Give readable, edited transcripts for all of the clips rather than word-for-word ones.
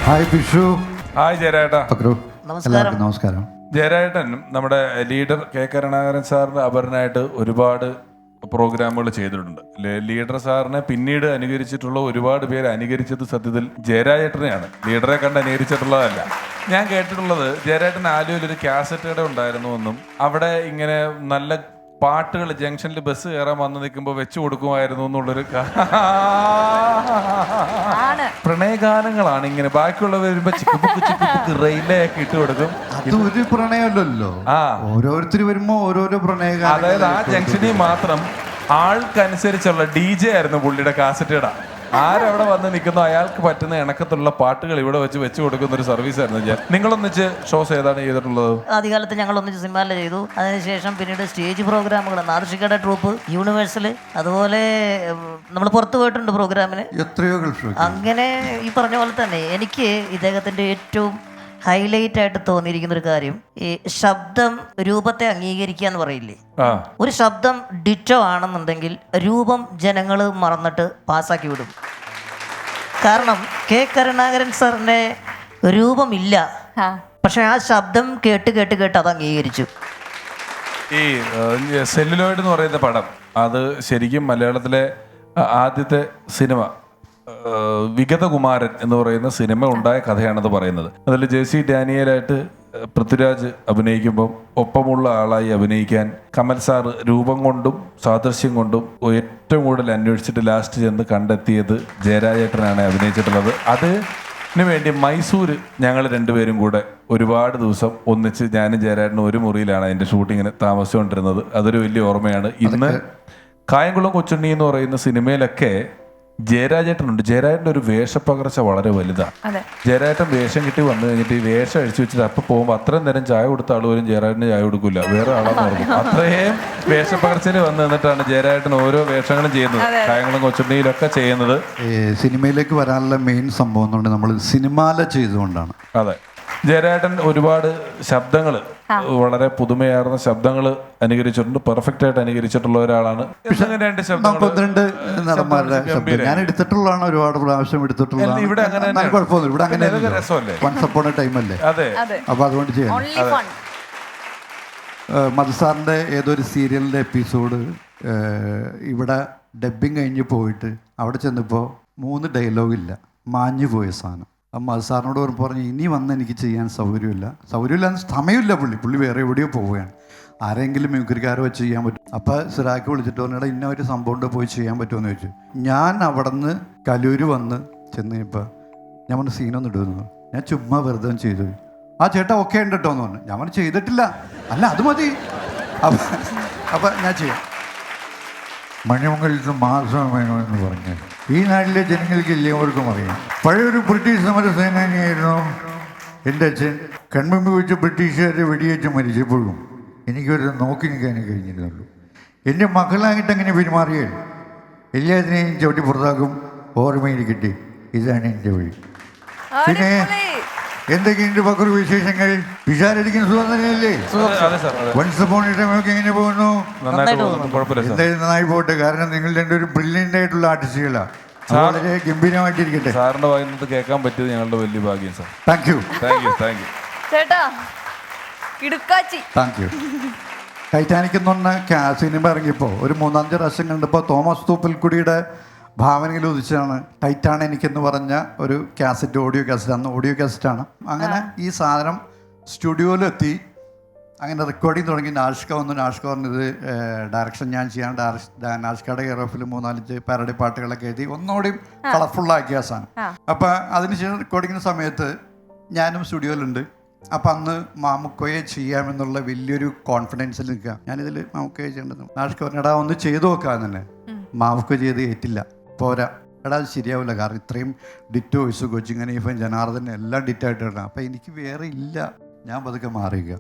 Hi പിഷു. Hi ജയരാട്ടാ. എല്ലാവർക്കും നമസ്കാരം. ജയരാട്ടൻ നമ്മുടെ ലീഡർ കെ കരുണാകരൻ സാറിന്റെ അപരനായിട്ട് ഒരുപാട് പ്രോഗ്രാമുകൾ ചെയ്തിട്ടുണ്ട്. ലീഡർ സാറിനെ പിന്നീട് അനുകരിച്ചിട്ടുള്ള ഒരുപാട് പേര് അനുകരിച്ചത് സത്യത്തിൽ ജയരാജേട്ടനെയാണ്. ലീഡറെ കണ്ട് അനുകരിച്ചിട്ടുള്ളതല്ല. ഞാൻ കേട്ടിട്ടുള്ളത് ജയരാട്ടൻ ആലുവയിൽ ഒരു കാസറ്റ് കട ഉണ്ടായിരുന്നു എന്നും അവിടെ ഇങ്ങനെ നല്ല പാട്ടുകൾ ജംഗ്ഷനിൽ ബസ് കയറാൻ വന്ന് നിൽക്കുമ്പോൾ വെച്ചു കൊടുക്കുമായിരുന്നു എന്നുള്ളൊരു പ്രണയഗാനങ്ങളാണ് ഇങ്ങനെ. ബാക്കിയുള്ളവർ വരുമ്പോ ചിക്കുപുക്ക് റെയിലൊക്കെ ഇട്ട് കൊടുക്കും. അതൊരു പ്രണയമല്ലല്ലോ. ഓരോരുത്തർ വരുമ്പോ ഓരോരോ പ്രണയഗാനം. അതായത് ആ ജംഗ്ഷനിൽ മാത്രം ആൾക്കനുസരിച്ചുള്ള DJ ആയിരുന്നു പുള്ളിയുടെ കാസറ്റ് കട. ആരവിടെ വന്ന് നിൽക്കുന്നോ അയാൾക്ക് പറ്റുന്ന ഇണക്കത്തുള്ള പാട്ടുകൾ ഇവിടെ വെച്ച് കൊടുക്കുന്ന ഒരു സർവീസ് ആയിരുന്നു. നിങ്ങളൊന്നിച്ച് ഷോസ് ഏതാണ് ചെയ്തിട്ടുള്ളത്? ആദ്യകാലത്ത് ഞങ്ങൾ ഒന്നിച്ച് സിനിമയിൽ ചെയ്തു. അതിനുശേഷം പിന്നീട് സ്റ്റേജ് പ്രോഗ്രാമുകൾ, നാദൃഷിക്കയുടെ ട്രൂപ്പ്, യൂണിവേഴ്സൽ, അതുപോലെ നമ്മൾ പുറത്തു പോയിട്ടുണ്ട് പ്രോഗ്രാമിന്. എത്രയോ അങ്ങനെ ഈ പറഞ്ഞ പോലെ തന്നെ എനിക്ക് ഇദ്ദേഹത്തിന്റെ ഏറ്റവും ഹൈലൈറ്റ് ആയിട്ട് തോന്നിയിരിക്കുന്ന ഒരു കാര്യം, ഈ ശബ്ദം രൂപത്തെ അംഗീകരിക്കുക എന്ന് പറയില്ലേ. ഒരു ശബ്ദം ഡിറ്റോ ആണെന്നുണ്ടെങ്കിൽ രൂപം ജനങ്ങൾ മറന്നിട്ട് പാസ്സാക്കി വിടും. കാരണം കെ കരുണാകരൻ സാറിന്റെ രൂപമില്ല, പക്ഷെ ആ ശബ്ദം കേട്ട് കേട്ട് കേട്ട് അത് അംഗീകരിച്ചു. ഈ സെല്ലുലോയിഡ് എന്ന് പറയുന്ന പടം, അത് ശരിക്കും മലയാളത്തിലെ ആദ്യത്തെ സിനിമ വിഗതകുമാരൻ എന്ന് പറയുന്ന സിനിമ ഉണ്ടായ കഥയാണത് പറയുന്നത്. അതിൽ ജെസി ഡാനിയലായിട്ട് പൃഥ്വിരാജ് അഭിനയിക്കുമ്പം ഒപ്പമുള്ള ആളായി അഭിനയിക്കാൻ കമൽ സാർ രൂപം കൊണ്ടും സാദൃശ്യം കൊണ്ടും ഏറ്റവും കൂടുതൽ അന്വേഷിച്ചിട്ട് ലാസ്റ്റ് ചെന്ന് കണ്ടെത്തിയത് ജയരാജേട്ടനാണ് അഭിനയിച്ചിട്ടുള്ളത്. അതിന് വേണ്ടി മൈസൂർ ഞങ്ങൾ രണ്ടുപേരും കൂടെ ഒരുപാട് ദിവസം ഒന്നിച്ച് ഞാനും ജയരാജനും ഒരു മുറിയിലാണ് അതിൻ്റെ ഷൂട്ടിങ്ങിന് താമസിച്ചുകൊണ്ടിരുന്നത്. അതൊരു വലിയ ഓർമ്മയാണ്. ഇന്ന് കായംകുളം കൊച്ചുണ്ണി എന്ന് പറയുന്ന സിനിമയിലൊക്കെ ജയരാജേട്ടനുണ്ട്. ജയരാജന്റെ ഒരു വേഷപ്പകർച്ച വളരെ വലുതാണ്. ജയരാജൻ വേഷം കിട്ടി വന്നു കഴിഞ്ഞിട്ട് ഈ വേഷം അഴിച്ചു വെച്ചിട്ട് അപ്പൊ പോകുമ്പോൾ അത്രയും നേരം ചായ കൊടുത്ത ആൾ പോലും ജയരാജന് ചായ കൊടുക്കില്ല, വേറെ ആളാന്ന് പറഞ്ഞു. അത്രയും വേഷപ്പകർച്ചയിൽ വന്നു നിന്നിട്ടാണ് ജയരാജൻ ഓരോ വേഷങ്ങളും ചെയ്യുന്നത്, കായംകുളം കൊച്ചുണ്ണിയിലൊക്കെ ചെയ്യുന്നത്. സിനിമയിലേക്ക് വരാനുള്ള മെയിൻ സംഭവം എന്ന് പറഞ്ഞാൽ നമ്മൾ സിനിമാല ചെയ്തുകൊണ്ടാണ്. അതെ, ജയരാജൻ ഒരുപാട് ശബ്ദങ്ങൾ, വളരെ പുതുമയാർന്ന ശബ്ദങ്ങൾ അനുകരിച്ചിട്ടുണ്ട്. പെർഫെക്റ്റ് ആയിട്ട് അനുകരിച്ചിട്ടുള്ള ഒരാളാണ്. നടന്മാരുടെ ശബ്ദം ഞാൻ എടുത്തിട്ടുള്ളതാണ്, ഒരുപാട് പ്രാവശ്യം എടുത്തിട്ടുള്ളതാണ്. ഇവിടെ അങ്ങനെ കുഴപ്പമൊന്നും, ഇവിടെ അങ്ങനെ വൺസ് അപ്പോൺ എ ടൈം അല്ലേ. അപ്പൊ അതുകൊണ്ട് ചെയ്യാം. മധുസാറിന്റെ ഏതൊരു സീരിയലിന്റെ എപ്പിസോഡ് ഇവിടെ ഡബ്ബിങ് കഴിഞ്ഞ് പോയിട്ട് അവിടെ ചെന്നപ്പോൾ 3 ഡയലോഗില്ല, മാഞ്ഞു പോയ സാധനം. അപ്പം മധുസാറിനോട് പറഞ്ഞു ഇനി വന്ന് എനിക്ക് ചെയ്യാൻ സൗകര്യമില്ല സമയമില്ല. പുള്ളി വേറെ എവിടെയോ പോവുകയാണ്. ആരെങ്കിലും മ്യൂസിക്കാരെ വെച്ച് ചെയ്യാൻ പറ്റും. അപ്പോൾ സിറാക്ക് വിളിച്ചിട്ട് പറഞ്ഞാൽ ഇന്ന ഒരു സംഭവം കൊണ്ട് പോയി ചെയ്യാൻ പറ്റുമെന്ന് ചോദിച്ചു. ഞാൻ അവിടെ നിന്ന് കലൂര് വന്ന് ചെന്ന് കഴിഞ്ഞപ്പോൾ ഞാൻ പറഞ്ഞു സീനൊന്നും ഇടുന്നു. ഞാൻ ചുമ്മാ വെറുതെ ചെയ്തു. ആ ചേട്ടാ ഓക്കെ ഉണ്ട് കേട്ടോ എന്ന് പറഞ്ഞു. ഞാൻ പറഞ്ഞു ചെയ്തിട്ടില്ല. അല്ല അത് മതി. അപ്പം ഞാൻ ചെയ്യാം. മണിമംഗലത്ത് മാസം വേണമെന്ന് പറഞ്ഞാൽ ഈ നാട്ടിലെ ജനങ്ങൾക്ക് എല്ലാവർക്കും അറിയാം. പഴയൊരു ബ്രിട്ടീഷ് സമരസേനാനിയായിരുന്നു എൻ്റെ അച്ഛൻ. കൺമുമ്പിൽ വെച്ച് ബ്രിട്ടീഷുകാരെ വെടിയേറ്റ് മരിച്ചപ്പോഴും എനിക്കൊരു നോക്കി നിൽക്കാനേ കഴിഞ്ഞിരുന്നുള്ളൂ. എൻ്റെ മക്കളായിട്ട് അങ്ങനെ പെരുമാറിയാൽ എല്ലാത്തിനെയും ചവിട്ടി പുറത്താക്കും. ഓർമ്മയിരിക്കട്ടെ, ഇതാണ് എൻ്റെ വഴി. പിന്നെ എന്തൊക്കെയുണ്ട് പക്രു വിശേഷങ്ങൾ? വിശാലിരിക്കുന്ന സുഖം തന്നെയല്ലേ? വൺസ് അപ്പോൺ എ ടൈം ഒക്കെ എങ്ങനെ പോകുന്നു? എന്തായാലും നന്നായി പോട്ടെ. കാരണം നിങ്ങൾ രണ്ടൊരു ബ്രില്യൻ്റ് ആയിട്ടുള്ള ആർട്ടിസ്റ്റുകളാണ്. വളരെ ഗംഭീരമായിട്ടിരിക്കട്ടെ. സാറിന്റെ വായിന്നത് കേൾക്കാൻ പറ്റിയത് ഞങ്ങളുടെ വലിയ ഭാഗ്യം സാർ. Thank you. ടൈറ്റാനിക് എന്ന് പറഞ്ഞ സിനിമ ഇറങ്ങിയപ്പോൾ ഒരു 3-5 പ്രാവശ്യം കണ്ടപ്പോൾ തോമസ് തൂപ്പൽക്കുടിയുടെ ഭാവനയിൽ ഉദിച്ചാണ് ടൈറ്റാനിക് എന്ന് പറഞ്ഞ ഒരു കാസറ്റ്, ഓഡിയോ കാസറ്റ്, അന്ന് ഓഡിയോ കാസറ്റാണ്. അങ്ങനെ ഈ സാധനം സ്റ്റുഡിയോയിലെത്തി, അങ്ങനെ റെക്കോർഡിങ് തുടങ്ങി. നാഷ്ക വന്നു. നാഷ്ക പറഞ്ഞത് ഡയറക്ഷൻ ഞാൻ ചെയ്യാൻ. നാഷ്കയുടെ കെയർ ഓഫിൽ 3-4 പാരഡി പാട്ടുകളൊക്കെ എഴുതി ഒന്നുകൂടി കളർഫുള്ളാക്കിയ സാധനം. അപ്പം അതിനുശേഷം റെക്കോർഡിങ്ങിന് സമയത്ത് ഞാനും സ്റ്റുഡിയോയിലുണ്ട്. അപ്പം അന്ന് മാമുക്കോയെ ചെയ്യാമെന്നുള്ള വലിയൊരു കോൺഫിഡൻസിൽ നിൽക്കുക. ഞാനിതിൽ മാമുക്കോയെ ചെയ്യേണ്ടത്. നാഷ്ക പറഞ്ഞടാ ഒന്ന് ചെയ്തു നോക്കാൻ തന്നെ. മാമുക്കോ ചെയ്ത് ഏറ്റില്ല, പോരാ എടാ അത് ശരിയാവില്ല. കാരണം ഇത്രയും ഡിറ്റോ വോയിസ് കൊച്ചിങ്ങനെ ഇപ്പം ജനാർദ്ദൻ എല്ലാം ഡിറ്റായിട്ട് ഇടണം. അപ്പം എനിക്ക് വേറെ ഇല്ല. ഞാൻ പതുക്കെ മാറിയിക്കുക.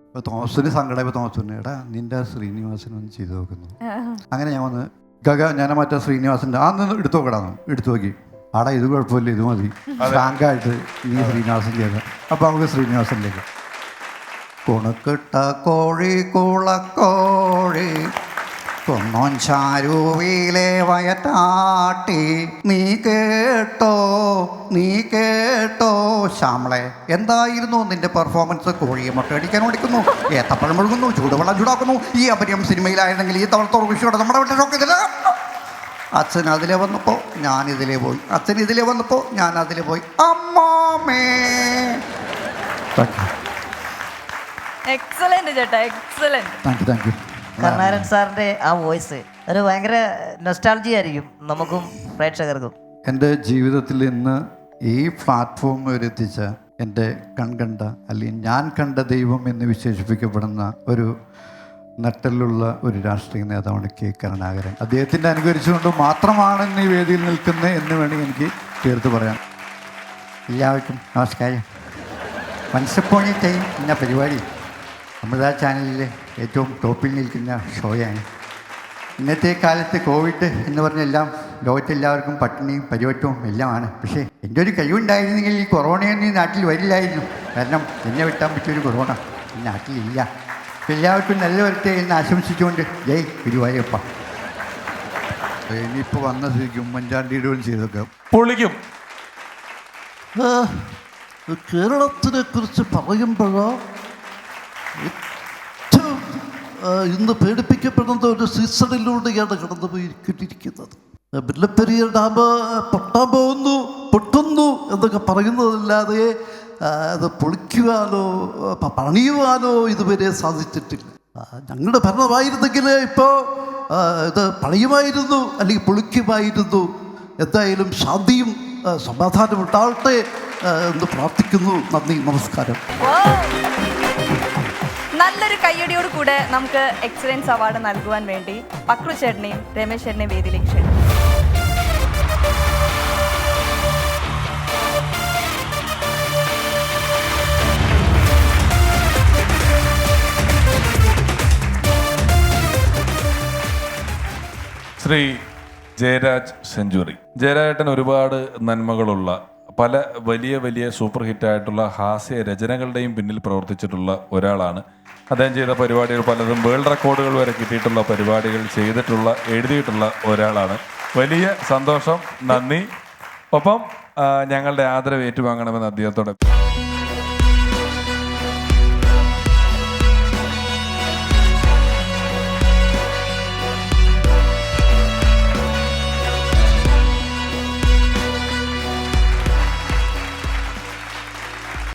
അപ്പോൾ തോമസിന് സങ്കടമായപ്പോൾ തോമസിന് എടാ നിൻ്റെ ശ്രീനിവാസനൊന്ന് ചെയ്ത് നോക്കുന്നു. അങ്ങനെ ഞാൻ വന്ന് ഞാൻ മറ്റേ ശ്രീനിവാസൻ്റെ നിന്ന് എടുത്തു നോക്കടാന്ന് എടുത്തു നോക്കി. ആടാ ഇത് കുഴപ്പമില്ല, ഇത് മതി, ഫ്രാങ്കായിട്ട് നീ ശ്രീനിവാസൻ ചെയ്ത. അപ്പം നമുക്ക് ശ്രീനിവാസനിലേക്ക് കുണക്കിട്ട കോഴി കുളക്കോഴി കൊന്നോൻ ചാരുവിലെ വയറ്റാട്ടി നീ കേട്ടോ ശ്യാമളെ, എന്തായിരുന്നു നിന്റെ പെർഫോമൻസ്? കോഴിയെ മുട്ടയടിക്കാൻ ഓടിക്കുന്നു, ഏത്തപ്പഴം മുഴുകുന്നു, ചൂടുവെള്ളം ചൂടാക്കുന്നു. ഈ അഭിനയം സിനിമയിലായിരുന്നെങ്കിൽ ഈ തവളത്തോട് വിഷയോടെ നമ്മുടെ വീട്ടിൽ ഷോക്ക് ചെയ്തില്ല. അച്ഛൻ അതിലെ വന്നപ്പോൾ ഞാൻ ഇതിലേ പോയി, അച്ഛൻ ഇതിലേ വന്നപ്പോൾ ഞാൻ അതിലേ പോയി. അമ്മാമേ. എക്സലന്റ് ചേട്ടാ, എക്സലന്റ്. Thank you. കരുണാകരൻ സാറിന്റെ ആ വോയിസ് ഒരു ഭയങ്കര നൊസ്റ്റാൾജി ആയിരിക്കും നമുക്കും പ്രേക്ഷകർക്കും. എൻ്റെ ജീവിതത്തിൽ ഇന്ന് ഈ പ്ലാറ്റ്ഫോം വരെ എത്തിച്ച എൻ്റെ കൺകണ്ട അല്ലെങ്കിൽ ഞാൻ കണ്ട ദൈവം എന്ന് വിശേഷിപ്പിക്കപ്പെടുന്ന ഒരു നട്ടലുള്ള ഒരു രാഷ്ട്രീയ നേതാവാണ് കെ കരുണാകരൻ. അദ്ദേഹത്തിൻ്റെ അനുകരിച്ചുകൊണ്ട് മാത്രമാണ് ഇന്ന് ഈ വേദിയിൽ നിൽക്കുന്നത് എന്ന് വേണമെങ്കിൽ എനിക്ക് ചേർത്ത് പറയാം. എല്ലാവർക്കും നമസ്കാരം. വൺസപ്പോണി ടൈം എന്ന പരിപാടി അമൃത ചാനലിലെ ഏറ്റവും ടോപ്പിൽ നിൽക്കുന്ന ഷോയാണ്. ഇന്നത്തെ കാലത്ത് കോവിഡ് എന്ന് പറഞ്ഞെല്ലാം ലോകത്തെല്ലാവർക്കും പട്ടിണിയും പരിവട്ടവും എല്ലാമാണ്. പക്ഷേ എൻ്റെ ഒരു കഴിവുണ്ടായിരുന്നെങ്കിൽ ഈ കൊറോണയൊന്നും ഈ നാട്ടിൽ വരില്ലായിരുന്നു. കാരണം എന്നെ വെട്ടാൻ പറ്റിയൊരു കൊറോണ ഈ നാട്ടിലില്ല. എല്ലാവർക്കും നല്ല വരട്ടെ എന്ന് ആശംസിച്ചുകൊണ്ട് ജയ് ഗുരുവായൂരപ്പ. ഇനിയിപ്പോൾ വന്ന സ്ഥിതിക്ക് ഉമ്മൻചാണ്ടിയുടെ ചെയ്തൊക്കെ പൊളിക്കും. കേരളത്തിനെ കുറിച്ച് പറയുമ്പോഴോ ഏറ്റവും ഇന്ന് പേടിപ്പിക്കപ്പെടുന്ന ഒരു സീസണിലൂടെയാണ് കടന്നുപോയിക്കൊണ്ടിരിക്കുന്നത്. മുല്ലപ്പെരിയാർ ഡാം പൊട്ടുന്നു എന്നൊക്കെ പറയുന്നതല്ലാതെ അത് പൊളിക്കുവാനോ പണിയുവാനോ ഇതുവരെ സാധിച്ചിട്ടില്ല. ഞങ്ങളുടെ ഭരണമായിരുന്നെങ്കിൽ ഇപ്പോൾ ഇത് പണിയുമായിരുന്നു, അല്ലെങ്കിൽ പൊളിക്കുമായിരുന്നു. എന്തായാലും ശാന്തിയും സമാധാനം ഉണ്ടാവട്ടെ എന്ന് പ്രാർത്ഥിക്കുന്നു. നന്ദി, നമസ്കാരം. നല്ലൊരു കയ്യടിയോട് കൂടെ നമുക്ക് എക്സലൻസ് അവാർഡ് നൽകുവാൻ വേണ്ടി പക്രു ചേട്ടനെയും രമേശ് ചേട്ടനെയും വേദിയിലേക്ക് ക്ഷണിക്കും. ശ്രീ ജയരാജ് സെഞ്ചുറി. ജയരാജേട്ടൻ ഒരുപാട് നന്മകളുള്ള പല വലിയ വലിയ സൂപ്പർ ഹിറ്റായിട്ടുള്ള ഹാസ്യ രചനകളുടെയും പിന്നിൽ പ്രവർത്തിച്ചിട്ടുള്ള ഒരാളാണ്. അദ്ദേഹം ചെയ്ത പരിപാടികൾ പലതും വേൾഡ് റെക്കോർഡുകൾ വരെ കിട്ടിയിട്ടുള്ള പരിപാടികൾ ചെയ്തിട്ടുള്ള എഴുതിയിട്ടുള്ള ഒരാളാണ്. വലിയ സന്തോഷം, നന്ദി. ഒപ്പം ഞങ്ങളുടെ ആദരവ് ഏറ്റുവാങ്ങണമെന്ന് അദ്ദേഹത്തോടെ